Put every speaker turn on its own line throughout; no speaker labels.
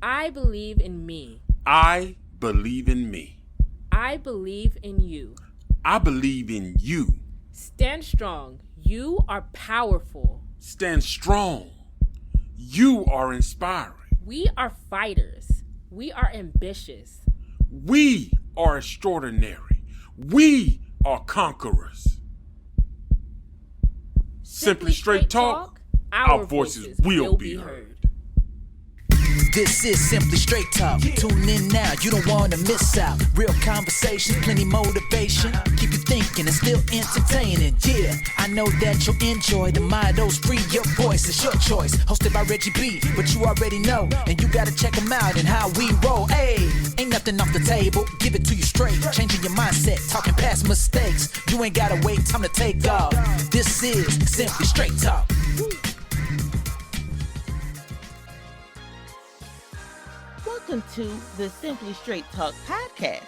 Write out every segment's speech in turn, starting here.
I believe in me.
I believe in me.
I believe in you.
I believe in you.
Stand strong. You are powerful.
Stand strong. You are inspiring.
We are fighters. We are ambitious.
We are extraordinary. We are conquerors. Simply straight talk, our voices will be heard.
This is Simply Straight Talk. Tune in now, you don't want to miss out. Real conversation, plenty motivation. Keep you thinking and still entertaining. Yeah, I know that you'll enjoy the mottos. Free your voice, it's your choice. Hosted by Reggie B, but you already know. And you gotta check them out and how we roll. Hey, ain't nothing off the table. Give it to you straight. Changing your mindset, talking past mistakes. You ain't gotta wait, time to take off. This is Simply Straight Talk.
Welcome to the Simply Straight Talk podcast.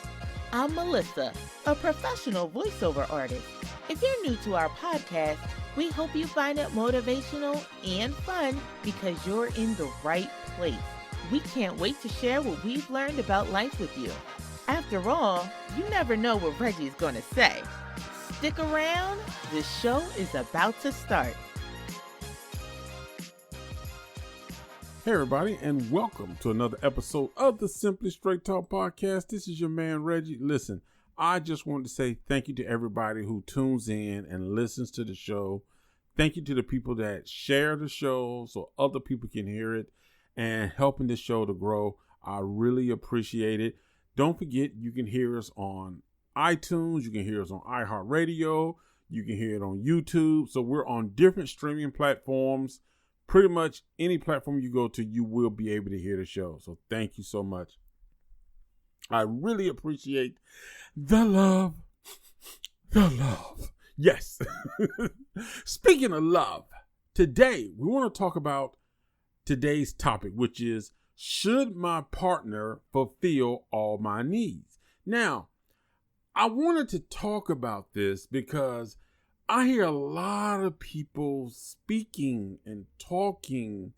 I'm Melissa, a professional voiceover artist. If you're new to our podcast, we hope you find it motivational and fun because you're in the right place. We can't wait to share what we've learned about life with you. After all, you never know what Reggie's going to say. Stick around, the show is about to start.
Hey everybody, and welcome to another episode of the Simply Straight Talk podcast. This is your man Reggie. Listen, I just wanted to say thank you to everybody who tunes in and listens to the show. Thank you to the people that share the show so other people can hear it and helping the show to grow. I really appreciate it. Don't forget, you can hear us on iTunes. You can hear us on iHeartRadio. You can hear it on YouTube. So we're on different streaming platforms. Pretty much any platform you go to, you will be able to hear the show. So thank you so much. I really appreciate the love. The love. Yes. Speaking of love, today we want to talk about today's topic, which is, should my partner fulfill all my needs? Now, I wanted to talk about this because I hear a lot of people speaking and talking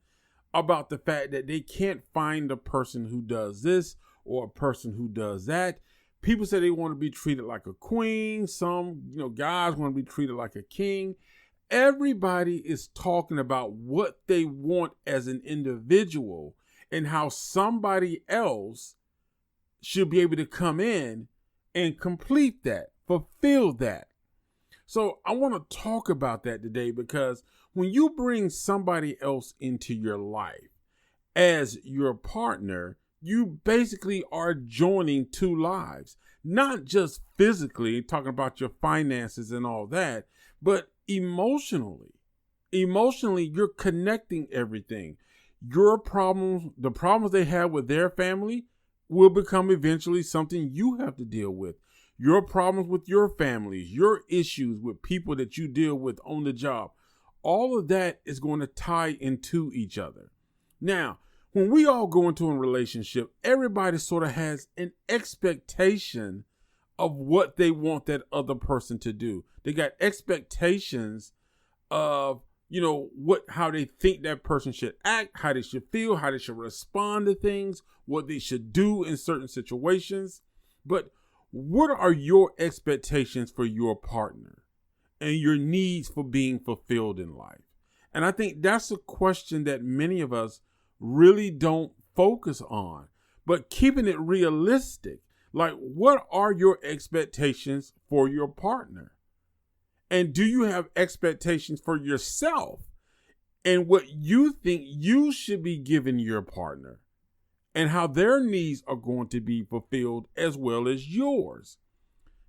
about the fact that they can't find a person who does this or a person who does that. People say they want to be treated like a queen. Some, guys want to be treated like a king. Everybody is talking about what they want as an individual and how somebody else should be able to come in and complete that, fulfill that. So I want to talk about that today because when you bring somebody else into your life as your partner, you basically are joining two lives, not just physically talking about your finances and all that, but emotionally. Emotionally, you're connecting everything. Your problems, the problems they have with their family will become eventually something you have to deal with. Your problems with your families, your issues with people that you deal with on the job, all of that is going to tie into each other. Now, when we all go into a relationship, everybody sort of has an expectation of what they want that other person to do. They got expectations of, how they think that person should act, how they should feel, how they should respond to things, what they should do in certain situations. But what are your expectations for your partner and your needs for being fulfilled in life? And I think that's a question that many of us really don't focus on, but keeping it realistic. Like, what are your expectations for your partner? And do you have expectations for yourself and what you think you should be giving your partner? And how their needs are going to be fulfilled as well as yours.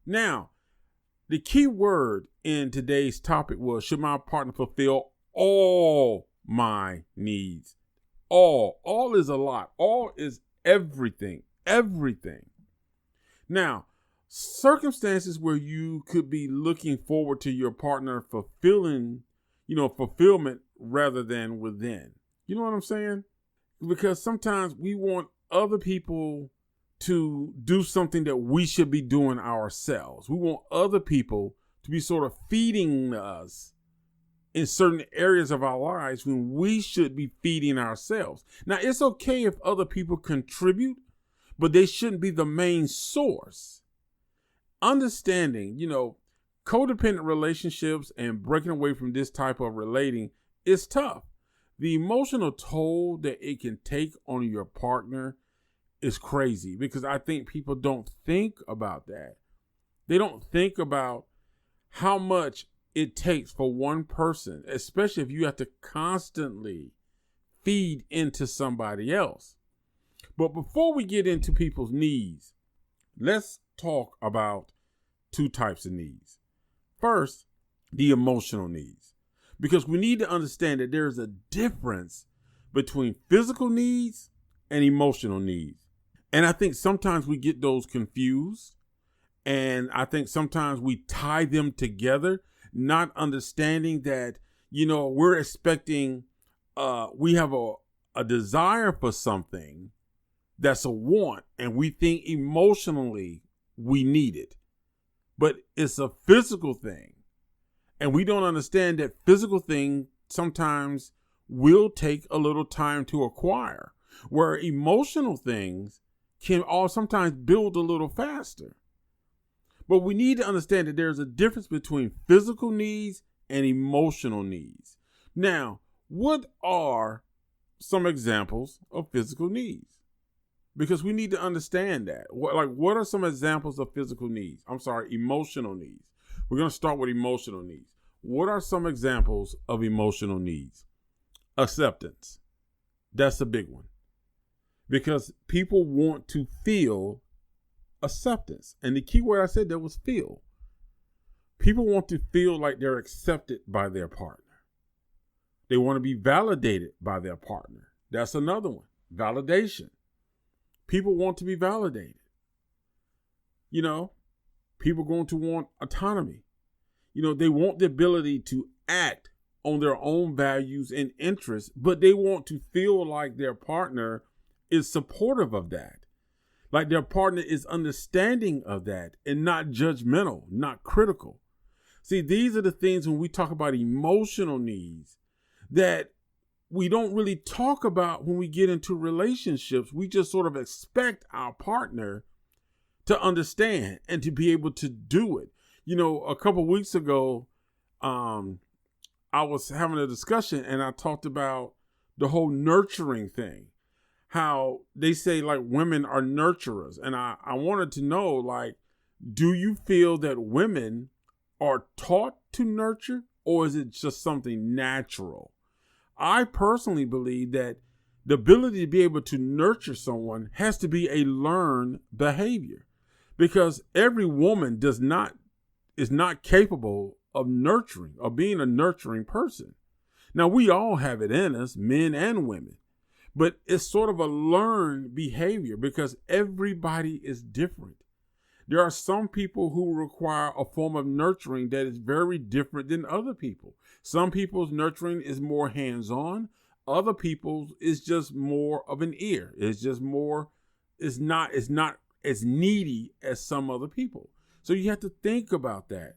Now, the key word in today's topic was, should my partner fulfill all my needs? All is a lot. All is everything. Now, circumstances where you could be looking forward to your partner fulfillment rather than within. You know what I'm saying? Because sometimes we want other people to do something that we should be doing ourselves. We want other people to be sort of feeding us in certain areas of our lives when we should be feeding ourselves. Now, it's okay if other people contribute, but they shouldn't be the main source. Understanding, codependent relationships and breaking away from this type of relating is tough. The emotional toll that it can take on your partner is crazy, because I think people don't think about that. They don't think about how much it takes for one person, especially if you have to constantly feed into somebody else. But before we get into people's needs, let's talk about two types of needs. First, the emotional needs, because we need to understand that there's a difference between physical needs and emotional needs. And I think sometimes we get those confused, and I think sometimes we tie them together, not understanding that, we're expecting, we have a desire for something that's a want, and we think emotionally we need it. But it's a physical thing. And we don't understand that physical thing sometimes will take a little time to acquire, where emotional things can all sometimes build a little faster. But we need to understand that there's a difference between physical needs and emotional needs. Now, what are some examples of physical needs? Because we need to understand that. What are some examples of physical needs? Emotional needs. We're going to start with emotional needs. What are some examples of emotional needs? Acceptance. That's a big one. Because people want to feel acceptance. And the key word I said there was feel. People want to feel like they're accepted by their partner. They want to be validated by their partner. That's another one. Validation. People want to be validated. People are going to want autonomy. They want the ability to act on their own values and interests, but they want to feel like their partner is supportive of that. Like their partner is understanding of that and not judgmental, not critical. See, these are the things when we talk about emotional needs that we don't really talk about when we get into relationships. We just sort of expect our partner to understand and to be able to do it. A couple of weeks ago, I was having a discussion and I talked about the whole nurturing thing. How they say like women are nurturers. And I wanted to know, do you feel that women are taught to nurture, or is it just something natural? I personally believe that the ability to be able to nurture someone has to be a learned behavior, because every woman is not capable of nurturing or being a nurturing person. Now, we all have it in us, men and women. But it's sort of a learned behavior because everybody is different. There are some people who require a form of nurturing that is very different than other people. Some people's nurturing is more hands-on. Other people's is just more of an ear. It's just more, it's not as needy as some other people. So you have to think about that.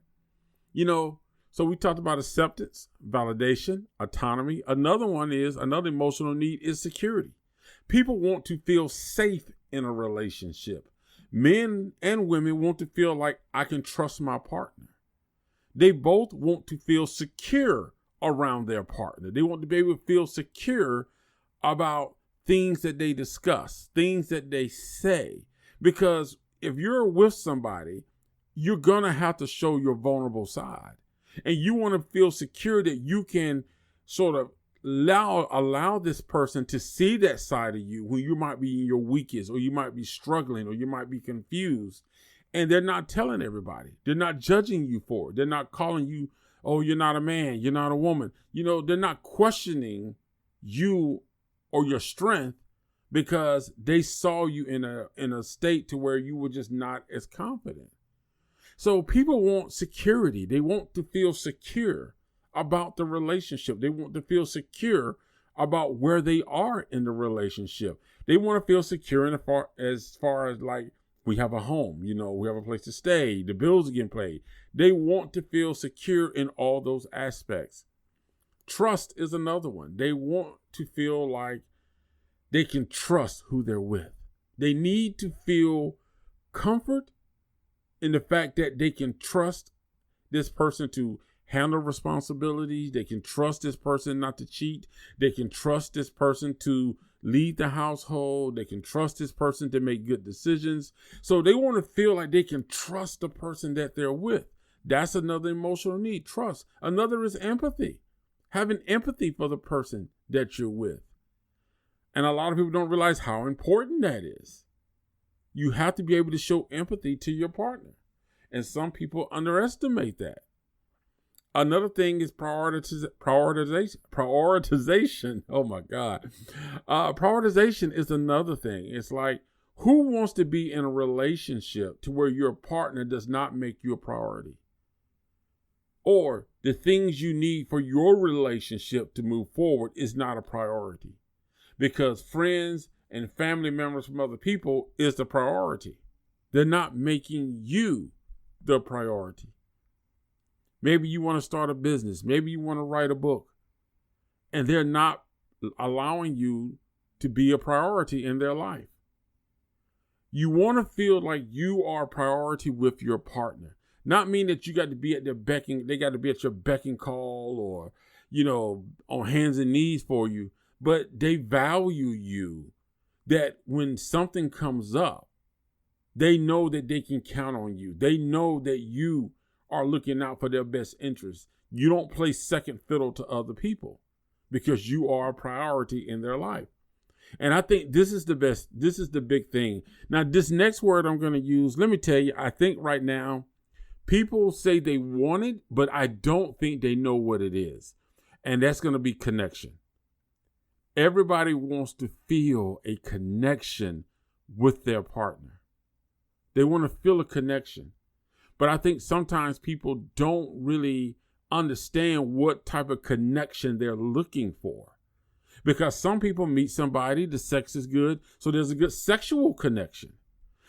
So we talked about acceptance, validation, autonomy. Another emotional need is security. People want to feel safe in a relationship. Men and women want to feel like I can trust my partner. They both want to feel secure around their partner. They want to be able to feel secure about things that they discuss, things that they say. Because if you're with somebody, you're going to have to show your vulnerable side. And you want to feel secure that you can sort of allow this person to see that side of you when you might be in your weakest, or you might be struggling, or you might be confused. And they're not telling everybody. They're not judging you for it. They're not calling you, oh, you're not a man, you're not a woman. They're not questioning you or your strength because they saw you in a state to where you were just not as confident. So people want security. They want to feel secure about the relationship. They want to feel secure about where they are in the relationship. They want to feel secure as far as like we have a home, we have a place to stay, the bills are getting paid. They want to feel secure in all those aspects. Trust is another one. They want to feel like they can trust who they're with. They need to feel comfort in the fact that they can trust this person to handle responsibilities. They can trust this person not to cheat. They can trust this person to lead the household. They can trust this person to make good decisions. So they want to feel like they can trust the person that they're with. That's another emotional need, trust. Another is empathy, having empathy for the person that you're with. And a lot of people don't realize how important that is. You have to be able to show empathy to your partner. And some people underestimate that. Another thing is prioritization. Oh my God. Prioritization is another thing. It's like, who wants to be in a relationship to where your partner does not make you a priority? Or the things you need for your relationship to move forward is not a priority. Because friends and family members from other people is the priority. They're not making you the priority. Maybe you want to start a business. Maybe you want to write a book. And they're not allowing you to be a priority in their life. You want to feel like you are a priority with your partner. Not mean that you got to be at their they got to be at your beck and call or, on hands and knees for you. But they value you, that when something comes up, they know that they can count on you. They know that you are looking out for their best interests. You don't play second fiddle to other people because you are a priority in their life. And I think this is the best. This is the big thing. Now, this next word I'm going to use, let me tell you, I think right now, people say they want it, but I don't think they know what it is. And that's going to be connection. Everybody wants to feel a connection with their partner. They want to feel a connection. But I think sometimes people don't really understand what type of connection they're looking for. Because some people meet somebody, the sex is good, so there's a good sexual connection.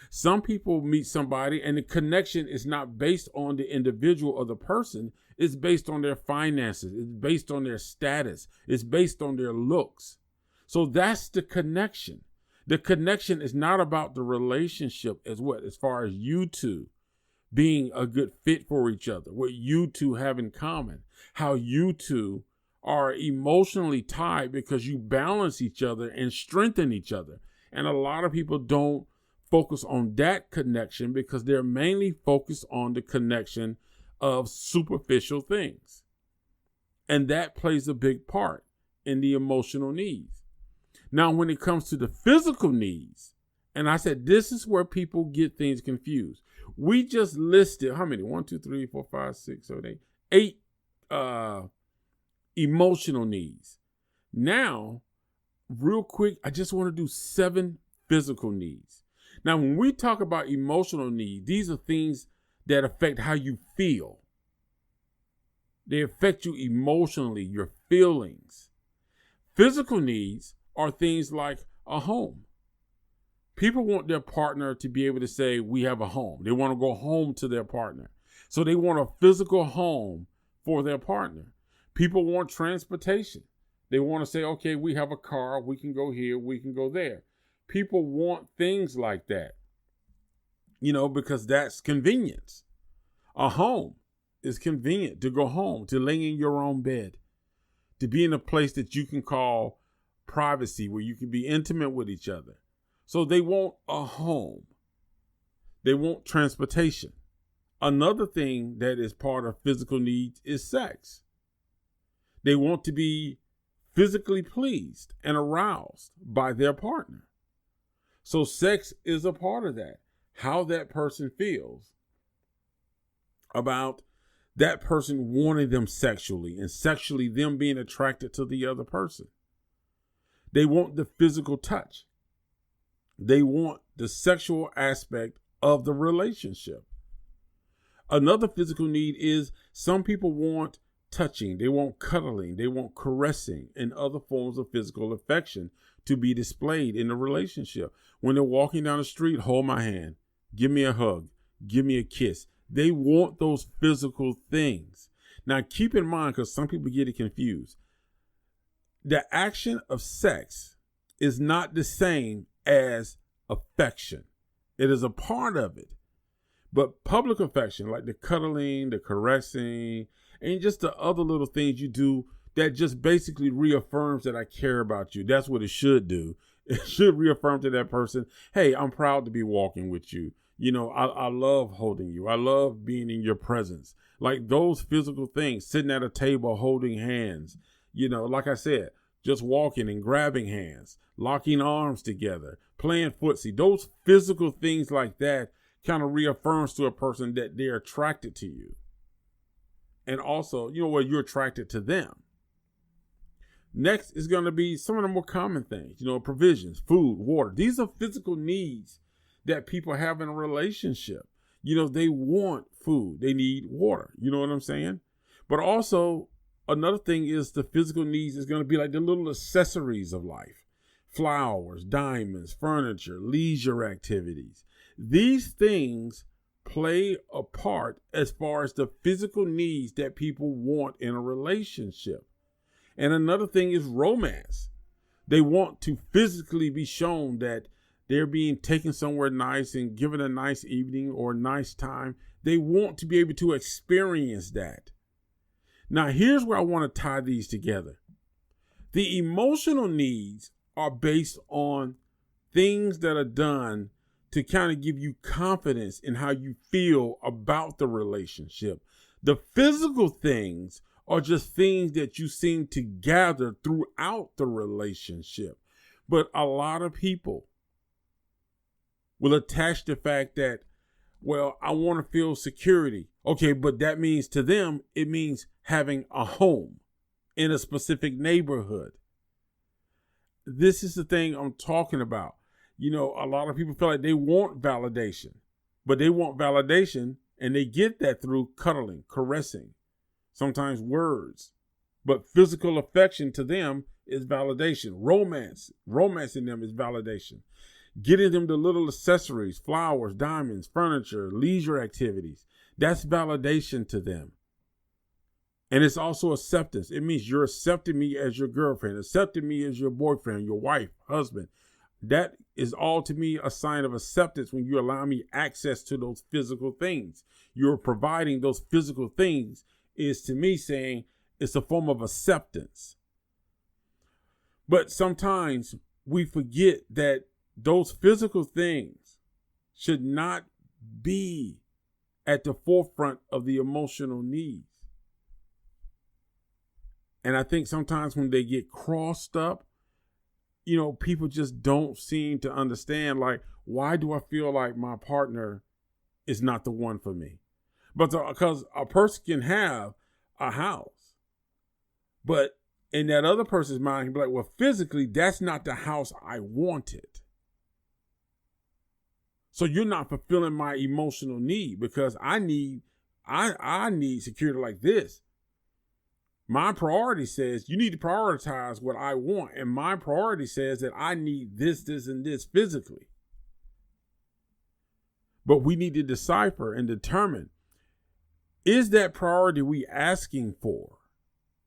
Some people meet somebody and the connection is not based on the individual or the person. It's based on their finances. It's based on their status. It's based on their looks. So that's the connection. The connection is not about the relationship as far as you two being a good fit for each other, what you two have in common, how you two are emotionally tied because you balance each other and strengthen each other. And a lot of people don't focus on that connection because they're mainly focused on the connection of superficial things. And that plays a big part in the emotional needs. Now, when it comes to the physical needs, and I said, this is where people get things confused. We just listed, how many? 1, 2, 3, 4, 5, 6, 7, 8 emotional needs. Now, real quick, I just want to do 7 physical needs. Now, when we talk about emotional needs, these are things that affect how you feel. They affect you emotionally, your feelings. Physical needs are things like a home. People want their partner to be able to say, we have a home. They want to go home to their partner. So they want a physical home for their partner. People want transportation. They want to say, okay, we have a car. We can go here. We can go there. People want things like that, because that's convenience. A home is convenient to go home, to lay in your own bed, to be in a place that you can call privacy, where you can be intimate with each other. So they want a home. They want transportation. Another thing that is part of physical needs is sex. They want to be physically pleased and aroused by their partner. So sex is a part of that. How that person feels about that person wanting them sexually and sexually them being attracted to the other person. They want the physical touch. They want the sexual aspect of the relationship. Another physical need is some people want touching, they want cuddling, they want caressing and other forms of physical affection to be displayed in the relationship. When they're walking down the street, hold my hand, give me a hug, give me a kiss. They want those physical things. Now keep in mind, because some people get it confused, the action of sex is not the same as affection. It is a part of it. But public affection, like the cuddling, the caressing, and just the other little things you do that just basically reaffirms that I care about you. That's what it should do. It should reaffirm to that person, hey, I'm proud to be walking with you. You know, I love holding you. I love being in your presence. Like those physical things, sitting at a table, holding hands, you know, like I said, just walking and grabbing hands, locking arms together, playing footsie. Those physical things like that kind of reaffirms to a person that they're attracted to you. And also, you know what, you're attracted to them. Next is going to be some of the more common things, you know, provisions, food, water. These are physical needs that people have in a relationship. You know, they want food, they need water. You know what I'm saying? But also, another thing is the physical needs is going to be like the little accessories of life. Flowers, diamonds, furniture, leisure activities. These things play a part as far as the physical needs that people want in a relationship. And another thing is romance. They want to physically be shown that they're being taken somewhere nice and given a nice evening or a nice time. They want to be able to experience that. Now, here's where I want to tie these together. The emotional needs are based on things that are done to kind of give you confidence in how you feel about the relationship. The physical things are just things that you seem to gather throughout the relationship. But a lot of people will attach the fact that, well, I want to feel security. Okay, but that means to them, it means having a home in a specific neighborhood. This is the thing I'm talking about. You know, a lot of people feel like they want validation, but they want validation and they get that through cuddling, caressing, sometimes words. But physical affection to them is validation. Romance in them is validation. Getting them the little accessories, flowers, diamonds, furniture, leisure activities. That's validation to them. And it's also acceptance. It means you're accepting me as your girlfriend, accepting me as your boyfriend, your wife, husband. That is all to me a sign of acceptance when you allow me access to those physical things. You're providing those physical things is to me saying it's a form of acceptance. But sometimes we forget that those physical things should not be at the forefront of the emotional needs. And I think sometimes when they get crossed up, you know, people just don't seem to understand, like, why do I feel like my partner is not the one for me? But because a person can have a house, but in that other person's mind, he'd be like, well, physically, that's not the house I wanted. So you're not fulfilling my emotional need because I need security like this. My priority says you need to prioritize what I want. And my priority says that I need this, and this physically. But we need to decipher and determine, is that priority we asking for?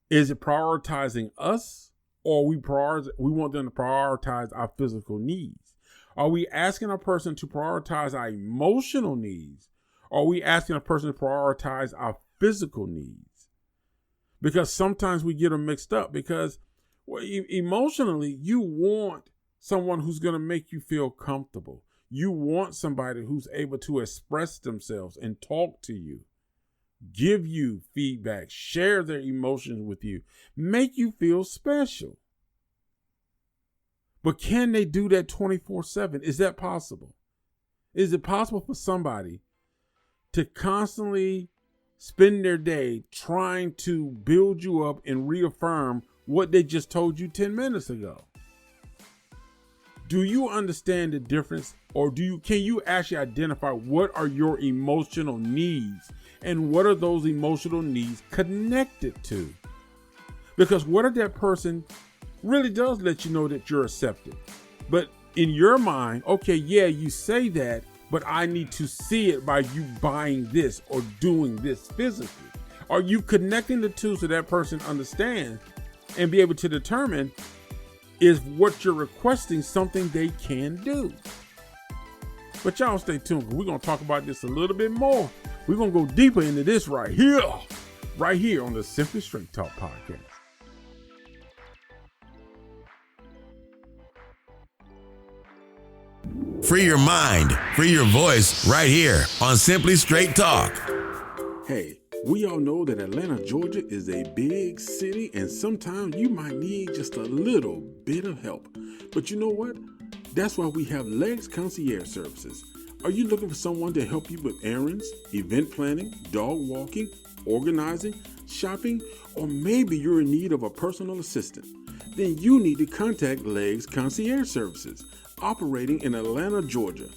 Is it prioritizing us, or we want them to prioritize our physical needs? Are we asking a person to prioritize our emotional needs? Or are we asking a person to prioritize our physical needs? Because sometimes we get them mixed up because emotionally, you want someone who's going to make you feel comfortable. You want somebody who's able to express themselves and talk to you, give you feedback, share their emotions with you, make you feel special. But can they do that 24/7? Is that possible? Is it possible for somebody to constantly spend their day trying to build you up and reaffirm what they just told you 10 minutes ago? Do you understand the difference, or can you actually identify what are your emotional needs and what are those emotional needs connected to? Because what if that person really does let you know that you're accepted, but in your mind, okay, yeah, you say that, but I need to see it by you buying this or doing this physically. Are you connecting the two so that person understands and be able to determine is what you're requesting something they can do. But y'all stay tuned, because we're going to talk about this a little bit more. We're going to go deeper into this right here on the Simply Straight Talk podcast.
Free your mind, free your voice right here on Simply Straight Talk.
Hey, we all know that Atlanta, Georgia is a big city, and sometimes you might need just a little bit of help. But you know what? That's why we have Legs Concierge Services. Are you looking for someone to help you with errands, event planning, dog walking, organizing, shopping, or maybe you're in need of a personal assistant? Then you need to contact Legs Concierge Services, operating in Atlanta, Georgia.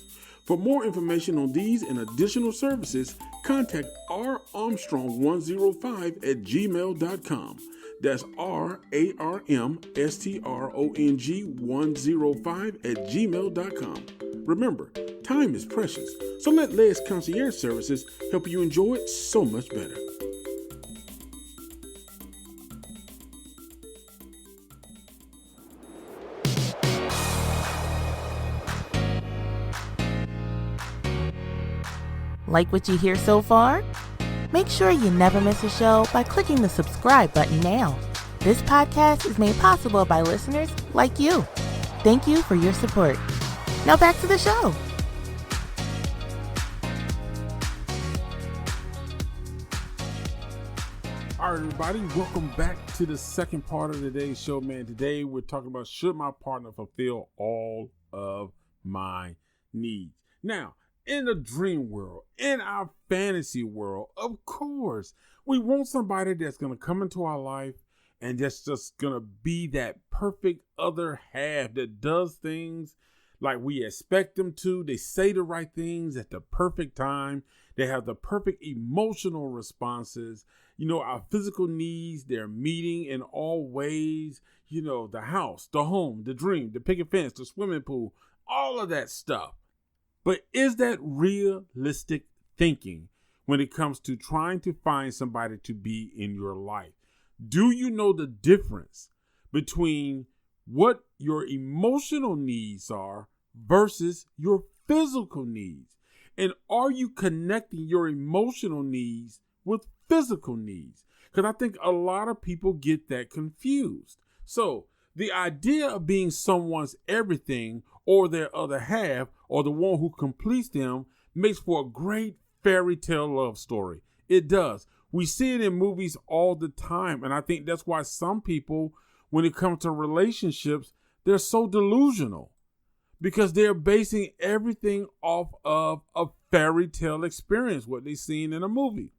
For more information on these and additional services, contact rarmstrong105@gmail.com. That's rarmstrong105@gmail.com. Remember, time is precious, so let Legs Concierge Services help you enjoy it so much better.
Like what you hear so far? Make sure you never miss a show by clicking the subscribe button now. This podcast is made possible by listeners like you. Thank you for your support. Now back to the show.
All right, everybody, welcome back to the second part of today's show, man. Today we're talking about, should my partner fulfill all of my needs? Now, in the dream world, in our fantasy world, of course, we want somebody that's going to come into our life and that's just going to be that perfect other half that does things like we expect them to. They say the right things at the perfect time. They have the perfect emotional responses. You know, our physical needs, they're meeting in all ways. You know, the house, the home, the dream, the picket fence, the swimming pool, all of that stuff. But is that realistic thinking when it comes to trying to find somebody to be in your life? Do you know the difference between what your emotional needs are versus your physical needs? And are you connecting your emotional needs with physical needs? Because I think a lot of people get that confused. So the idea of being someone's everything or their other half or the one who completes them makes for a great fairy tale love story. It does. We see it in movies all the time. And I think that's why some people, when it comes to relationships, they're so delusional, because they're basing everything off of a fairy tale experience, what they've seen in a movie.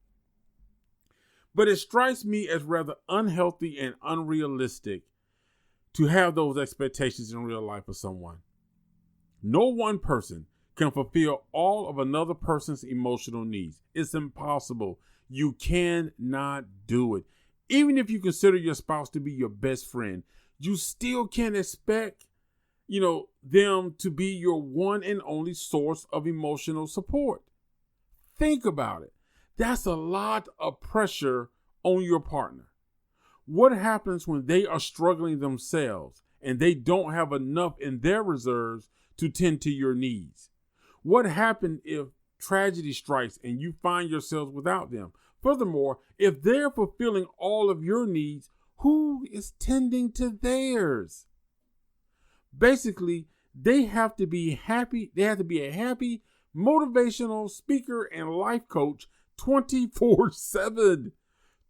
But it strikes me as rather unhealthy and unrealistic to have those expectations in real life of someone. No one person can fulfill all of another person's emotional needs. It's impossible. You cannot do it. Even if you consider your spouse to be your best friend, you still can't expect, them to be your one and only source of emotional support. Think about it. That's a lot of pressure on your partner. What happens when they are struggling themselves and they don't have enough in their reserves to tend to your needs? What happens if tragedy strikes and you find yourselves without them? Furthermore, if they're fulfilling all of your needs, who is tending to theirs? Basically, they have to be happy. They have to be a happy, motivational speaker and life coach 24/7.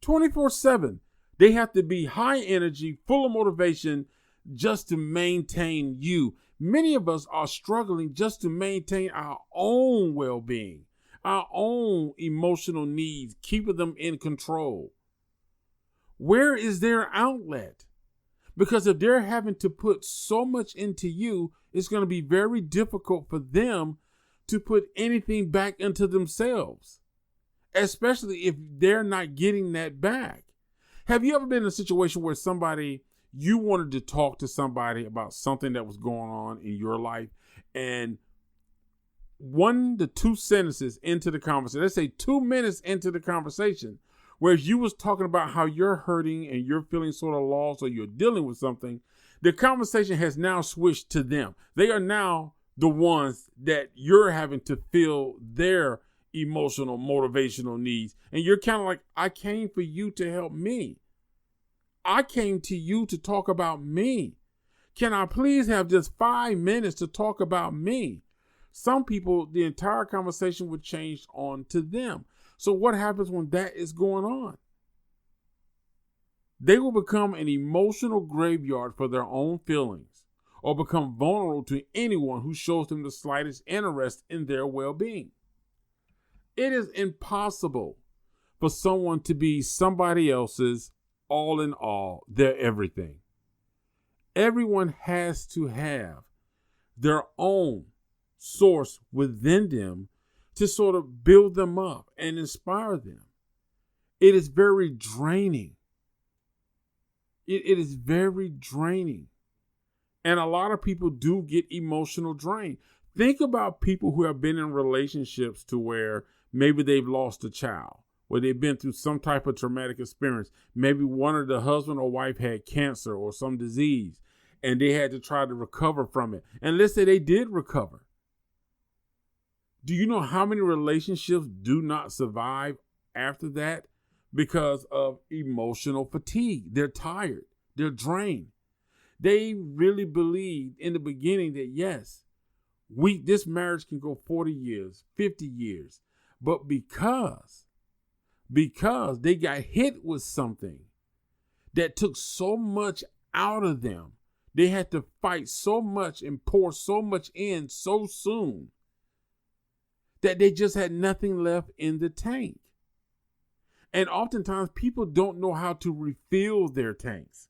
24/7. They have to be high energy, full of motivation just to maintain you. Many of us are struggling just to maintain our own well-being, our own emotional needs, keeping them in control. Where is their outlet? Because if they're having to put so much into you, it's going to be very difficult for them to put anything back into themselves, especially if they're not getting that back. Have you ever been in a situation where you wanted to talk to somebody about something that was going on in your life, and 1 to 2 sentences into the conversation, let's say 2 minutes into the conversation, Whereas you was talking about how you're hurting and you're feeling sort of lost or you're dealing with something, the conversation has now switched to them. They are now the ones that you're having to fill their emotional, motivational needs. And you're kind of like, I came for you to help me. I came to you to talk about me. Can I please have just 5 minutes to talk about me? Some people, the entire conversation would change on to them. So what happens when that is going on? They will become an emotional graveyard for their own feelings or become vulnerable to anyone who shows them the slightest interest in their well-being. It is impossible for someone to be somebody else's all in all, their everything. Everyone has to have their own source within them to sort of build them up and inspire them. It is very draining. It is very draining. And a lot of people do get emotional drain. Think about people who have been in relationships to where maybe they've lost a child, where they've been through some type of traumatic experience. Maybe one of the husband or wife had cancer or some disease, and they had to try to recover from it. And let's say they did recover. Do you know how many relationships do not survive after that because of emotional fatigue? They're tired. They're drained. They really believed in the beginning that, yes, this marriage can go 40 years, 50 years. But because they got hit with something that took so much out of them, they had to fight so much and pour so much in so soon that they just had nothing left in the tank. And oftentimes people don't know how to refill their tanks.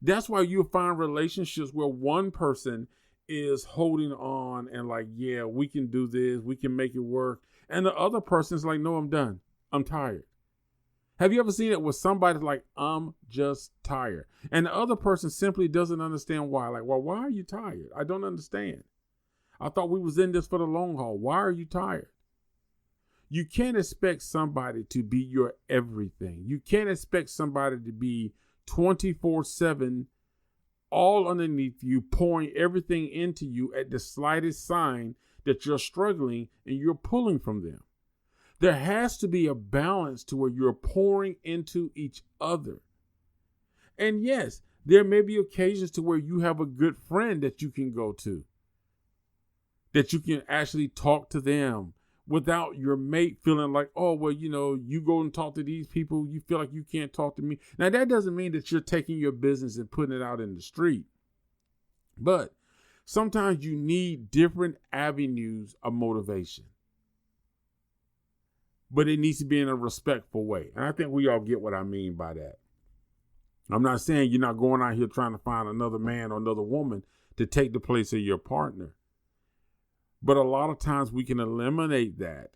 That's why you'll find relationships where one person is holding on and like, yeah, we can do this, we can make it work. And the other person's like, no, I'm done. I'm tired. Have you ever seen it where somebody's like, I'm just tired? And the other person simply doesn't understand why. Like, well, why are you tired? I don't understand. I thought we was in this for the long haul. Why are you tired? You can't expect somebody to be your everything. You can't expect somebody to be 24/7 all underneath you, pouring everything into you at the slightest sign that you're struggling and you're pulling from them. There has to be a balance to where you're pouring into each other. And yes, there may be occasions to where you have a good friend that you can go to, that you can actually talk to them without your mate feeling like, oh, well, you go and talk to these people, you feel like you can't talk to me. Now, that doesn't mean that you're taking your business and putting it out in the street. But sometimes you need different avenues of motivation. But it needs to be in a respectful way. And I think we all get what I mean by that. I'm not saying you're not going out here trying to find another man or another woman to take the place of your partner. But a lot of times we can eliminate that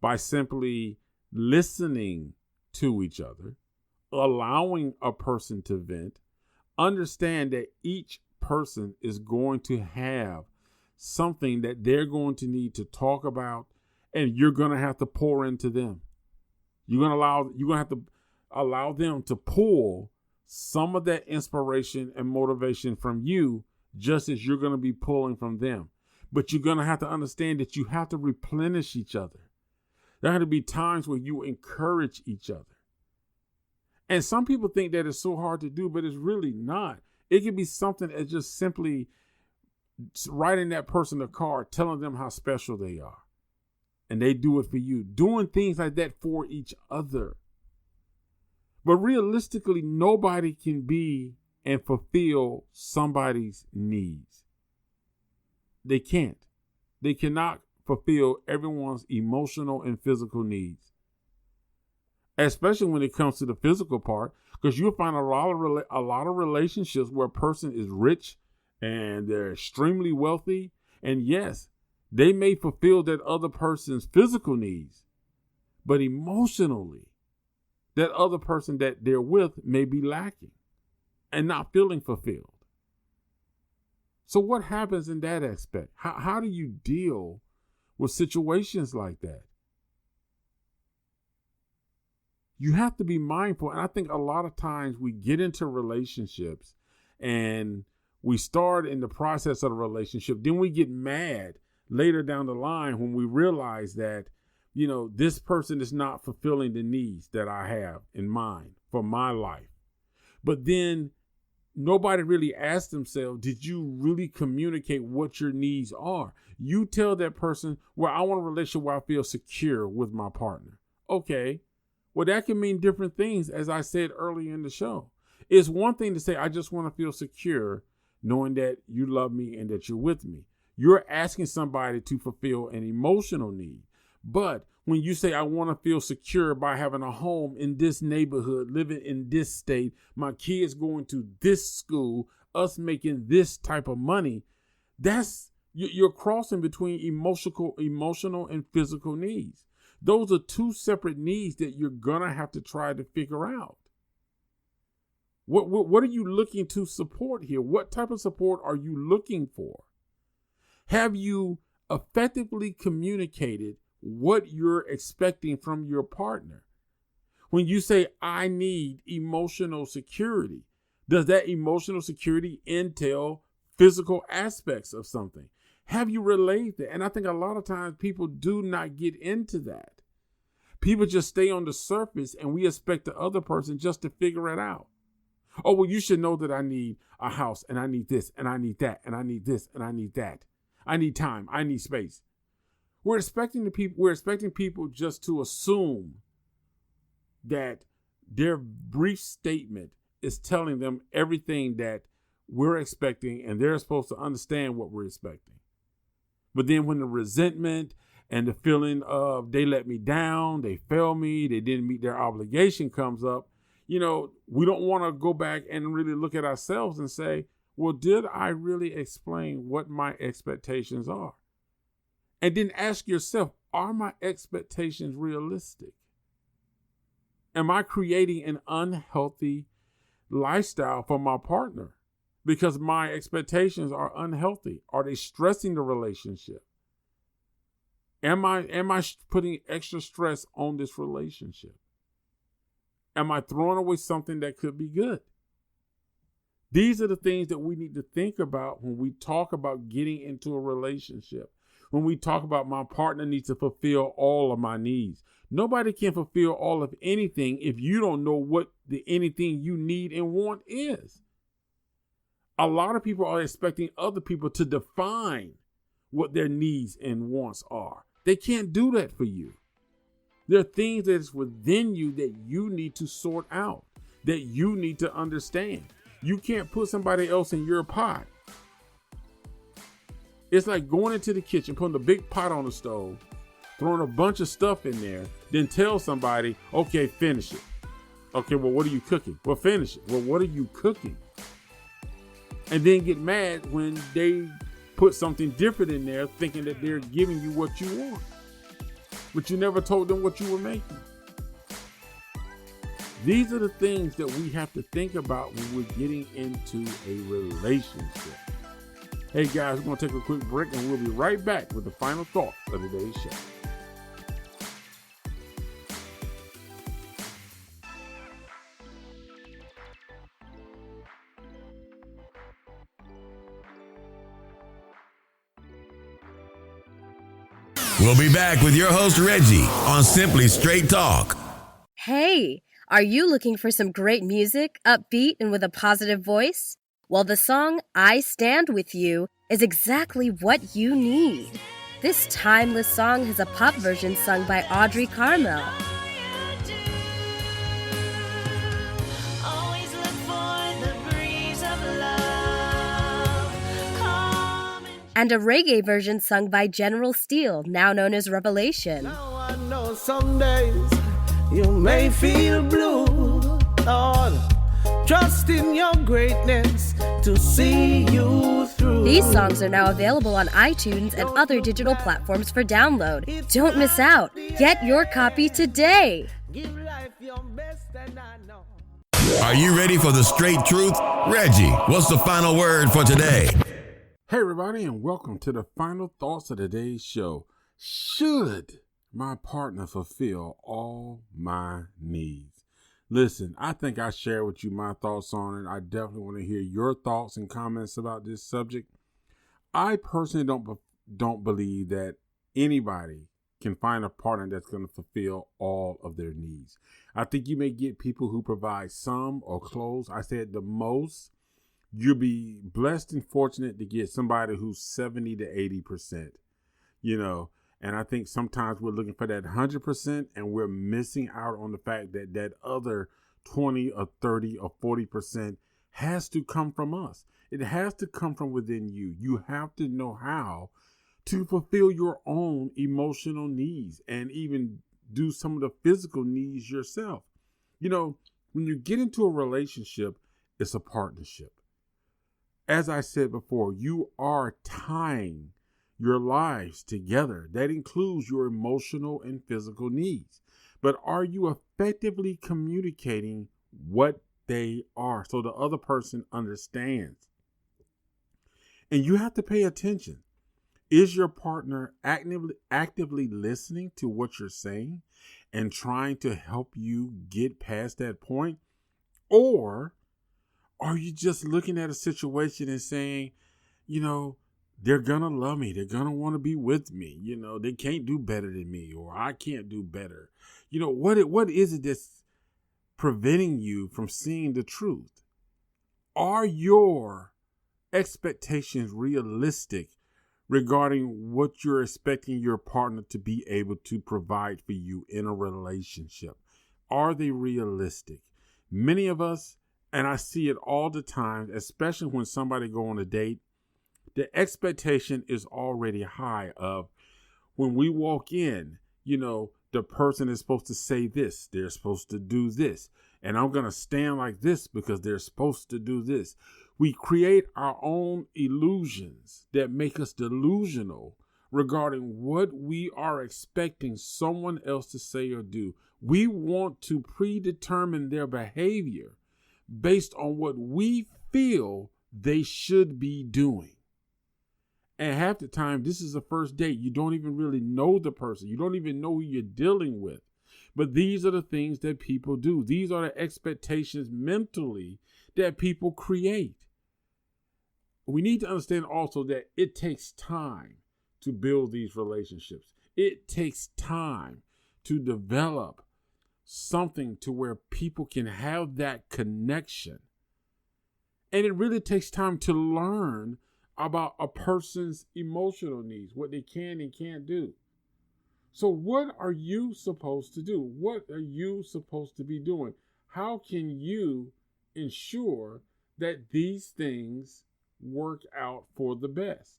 by simply listening to each other, allowing a person to vent, understand that each person is going to have something that they're going to need to talk about, and you're going to have to pour into them. You're going to have to allow them to pull some of that inspiration and motivation from you, just as you're going to be pulling from them. But you're going to have to understand that you have to replenish each other. There have to be times where you encourage each other. And some people think that it's so hard to do, but it's really not. It can be something as just simply writing that person a card, telling them how special they are. And they do it for you. Doing things like that for each other. But realistically, nobody can be and fulfill somebody's needs. They can't. They cannot fulfill everyone's emotional and physical needs. Especially when it comes to the physical part, because you'll find a lot of relationships where a person is rich and they're extremely wealthy. And yes, they may fulfill that other person's physical needs, but emotionally, that other person that they're with may be lacking and not feeling fulfilled. So what happens in that aspect? How do you deal with situations like that? you have to be mindful. And I think a lot of times we get into relationships and we start in the process of the relationship. Then we get mad later down the line when we realize that, this person is not fulfilling the needs that I have in mind for my life. But then nobody really asks themselves, did you really communicate what your needs are? You tell that person, well, I want a relationship where I feel secure with my partner. Okay. Well, that can mean different things, as I said earlier in the show. It's one thing to say, I just want to feel secure, knowing that you love me and that you're with me. You're asking somebody to fulfill an emotional need. But when you say, I want to feel secure by having a home in this neighborhood, living in this state, my kids going to this school, us making this type of money, you're crossing between emotional and physical needs. Those are two separate needs that you're going to have to try to figure out. What are you looking to support here? What type of support are you looking for? Have you effectively communicated what you're expecting from your partner? When you say, I need emotional security, does that emotional security entail physical aspects of something? Have you relayed that? And I think a lot of times people do not get into that. People just stay on the surface and we expect the other person just to figure it out. Oh, well, you should know that I need a house and I need this and I need that and I need this and I need that. I need time. I need space. We're expecting people just to assume that their brief statement is telling them everything that we're expecting, and they're supposed to understand what we're expecting. But then when the resentment and the feeling of they let me down, they failed me, they didn't meet their obligation comes up, we don't want to go back and really look at ourselves and say, well, did I really explain what my expectations are? And then ask yourself, are my expectations realistic? Am I creating an unhealthy lifestyle for my partner because my expectations are unhealthy? Are they stressing the relationship? Am I putting extra stress on this relationship? Am I throwing away something that could be good? These are the things that we need to think about when we talk about getting into a relationship. When we talk about my partner needs to fulfill all of my needs. Nobody can fulfill all of anything if you don't know what the anything you need and want is. A lot of people are expecting other people to define what their needs and wants are. They can't do that for you. There are things that's within you that you need to sort out, that you need to understand. You can't put somebody else in your pot. It's like going into the kitchen, putting a big pot on the stove, throwing a bunch of stuff in there, then tell somebody, okay, finish it. Okay, well, what are you cooking? Well, finish it. Well, what are you cooking? And then get mad when they put something different in there, thinking that they're giving you what you want. But you never told them what you were making. These are the things that we have to think about when we're getting into a relationship. Hey guys, we're going to take a quick break and we'll be right back with the final thought of today's show.
We'll be back with your host, Reggie, on Simply Straight Talk.
Hey, are you looking for some great music, upbeat and with a positive voice? Well, the song I Stand With You is exactly what you need. This timeless song has a pop version sung by Audrey Carmel. And a reggae version sung by General Steele, now known as Revelation.
Now I know some days you may feel blue, Lord. Trust in your greatness to see you through.
These songs are now available on iTunes and other digital platforms for download. Don't miss out. Get your copy today.
Give life your best, and I know.
Are you ready for the straight truth? Reggie, what's the final word for today?
Hey everybody, and welcome to the final thoughts of today's show. Should my partner fulfill all my needs? Listen, I think I share with you my thoughts on it. I definitely want to hear your thoughts and comments about this subject. I personally don't believe that anybody can find a partner that's going to fulfill all of their needs. I think you may get people who provide some or close. I said the most. You'll be blessed and fortunate to get somebody who's 70 to 80%, and I think sometimes we're looking for that 100% and we're missing out on the fact that that other 20 or 30 or 40% has to come from us. It has to come from within you. You have to know how to fulfill your own emotional needs and even do some of the physical needs yourself. When you get into a relationship, it's a partnership. As I said before, you are tying your lives together. That includes your emotional and physical needs. But are you effectively communicating what they are so the other person understands? And you have to pay attention. Is your partner actively listening to what you're saying and trying to help you get past that point? Or are you just looking at a situation and saying, they're going to love me. They're going to want to be with me. They can't do better than me, or I can't do better. What is it that's preventing you from seeing the truth? Are your expectations realistic regarding what you're expecting your partner to be able to provide for you in a relationship? Are they realistic? Many of us, and I see it all the time, especially when somebody go on a date, the expectation is already high of when we walk in, the person is supposed to say this, they're supposed to do this, and I'm going to stand like this because they're supposed to do this. We create our own illusions that make us delusional regarding what we are expecting someone else to say or do. We want to predetermine their behavior based on what we feel they should be doing. And half the time, this is a first date. You don't even really know the person. You don't even know who you're dealing with. But these are the things that people do. These are the expectations mentally that people create. We need to understand also that it takes time to build these relationships. It takes time to develop something to where people can have that connection. And it really takes time to learn about a person's emotional needs, what they can and can't do. So what are you supposed to do? What are you supposed to be doing? How can you ensure that these things work out for the best?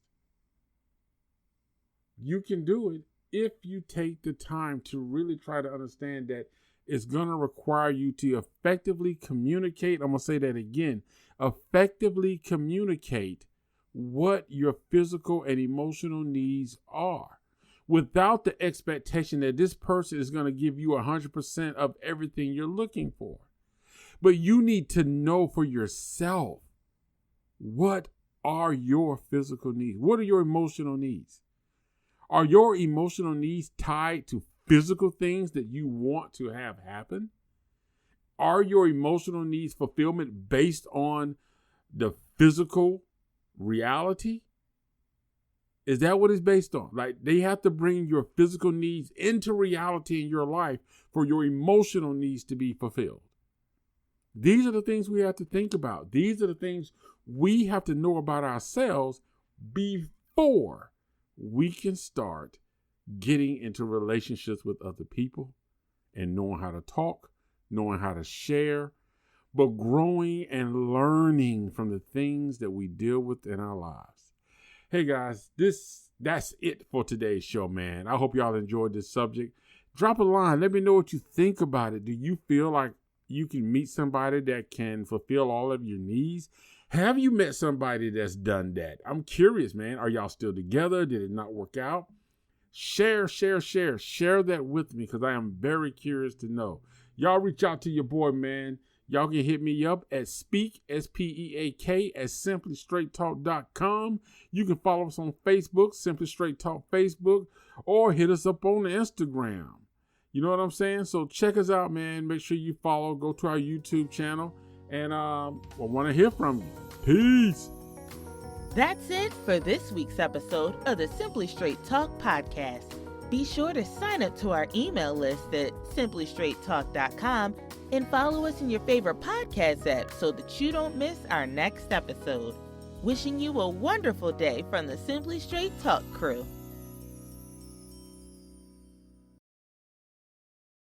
You can do it if you take the time to really try to understand that it's going to require you to effectively communicate. I'm going to say that again. Effectively communicate what your physical and emotional needs are without the expectation that this person is going to give you 100% of everything you're looking for. But you need to know for yourself, what are your physical needs? What are your emotional needs? Are your emotional needs tied to physical things that you want to have happen? Are your emotional needs fulfillment based on the physical reality? Is that what it's based on? Like, they have to bring your physical needs into reality in your life for your emotional needs to be fulfilled. These are the things we have to think about. These are the things we have to know about ourselves before we can start getting into relationships with other people and knowing how to talk, knowing how to share, but growing and learning from the things that we deal with in our lives. Hey guys, that's it for today's show, man. I hope y'all enjoyed this subject. Drop a line. Let me know what you think about it. Do you feel like you can meet somebody that can fulfill all of your needs? Have you met somebody that's done that? I'm curious, man. Are y'all still together? Did it not work out? Share that with me because I am very curious to know. Y'all reach out to your boy, man. Y'all can hit me up at speak, S-P-E-A-K, at simplystraighttalk.com. You can follow us on Facebook, Simply Straight Talk Facebook, or hit us up on Instagram. You know what I'm saying? So check us out, man. Make sure you follow. Go to our YouTube channel. And I want to hear from you. Peace.
That's it for this week's episode of the Simply Straight Talk podcast. Be sure to sign up to our email list at simplystraighttalk.com and follow us in your favorite podcast app so that you don't miss our next episode. Wishing you a wonderful day from the Simply Straight Talk crew.